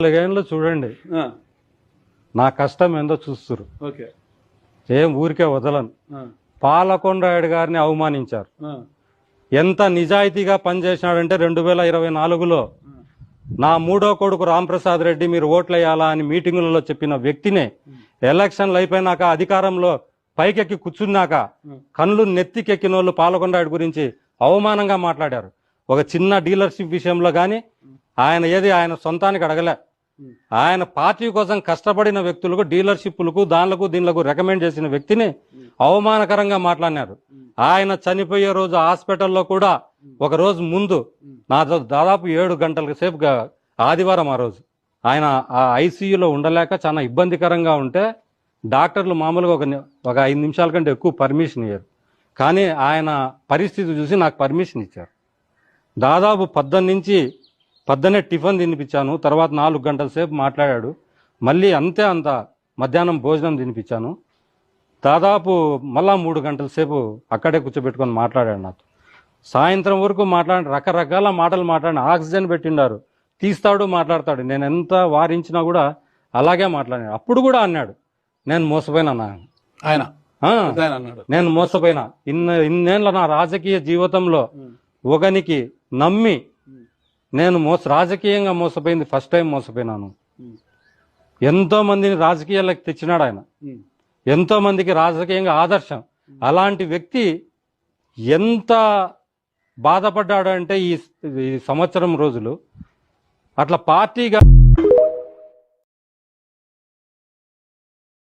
4 చూడండి నా కష్టం ఏందో చూస్తురు. ఏం ఊరికే వదలను. పాలకొండాయుడు గారిని అవమానించారు. ఎంత నిజాయితీగా పనిచేసినాడంటే 2024లో నా 3వ కొడుకు రాంప్రసాద్ రెడ్డి మీరు ఓట్లేయాలా అని మీటింగులలో చెప్పిన వ్యక్తినే ఎలక్షన్లు అయిపోయినాక అధికారంలో పైకెక్కి కూర్చున్నాక కళ్ళు నెత్తికెక్కిన వాళ్ళు పాలకొండాయుడు గురించి అవమానంగా మాట్లాడారు. ఒక చిన్న డీలర్షిప్ విషయంలో కానీ ఆయన సొంతానికి అడగలే. ఆయన పార్టీ కోసం కష్టపడిన వ్యక్తులకు డీలర్షిప్లకు దీనిలకు రికమెండ్ చేసిన వ్యక్తిని అవమానకరంగా మాట్లాడినారు. ఆయన చనిపోయే రోజు హాస్పిటల్లో కూడా ఒక రోజు ముందు దాదాపు 7 గంటల సేపు ఆదివారం ఆ రోజు ఆయన ఆ ఐసీయూలో ఉండలేక చాలా ఇబ్బందికరంగా ఉంటే డాక్టర్లు మామూలుగా ఒక 5 నిమిషాల కంటే ఎక్కువ పర్మిషన్ ఇయ్యారు. కానీ ఆయన పరిస్థితి చూసి నాకు పర్మిషన్ ఇచ్చారు. దాదాపు 12 టిఫిన్ తినిపించాను. తర్వాత 4 గంటల సేపు మాట్లాడాడు. మళ్ళీ అంత మధ్యాహ్నం భోజనం తినిపించాను. దాదాపు మళ్ళా 3 గంటల సేపు అక్కడే కూర్చోబెట్టుకొని మాట్లాడాడు నాతో. సాయంత్రం వరకు రకరకాల మాటలు మాట్లాడిన. ఆక్సిజన్ పెట్టిండారు, తీస్తాడు, మాట్లాడతాడు. నేను ఎంత వారించినా కూడా అలాగే మాట్లాడాడు. అప్పుడు కూడా అన్నాడు నేను మోసపోయినా ఆయన నేను మోసపోయినా. ఇన్నేళ్ళ నా రాజకీయ జీవితంలో ఒకనికి నమ్మి నేను రాజకీయంగా మోసపోయింది ఫస్ట్ టైం మోసపోయినాను. ఎంతో మందిని రాజకీయాలకు తెచ్చినాడు ఆయన. ఎంతో మందికి రాజకీయంగా ఆదర్శం. అలాంటి వ్యక్తి ఎంత బాధపడ్డాడు అంటే ఈ సంవత్సరం రోజులు అట్లా పార్టీగా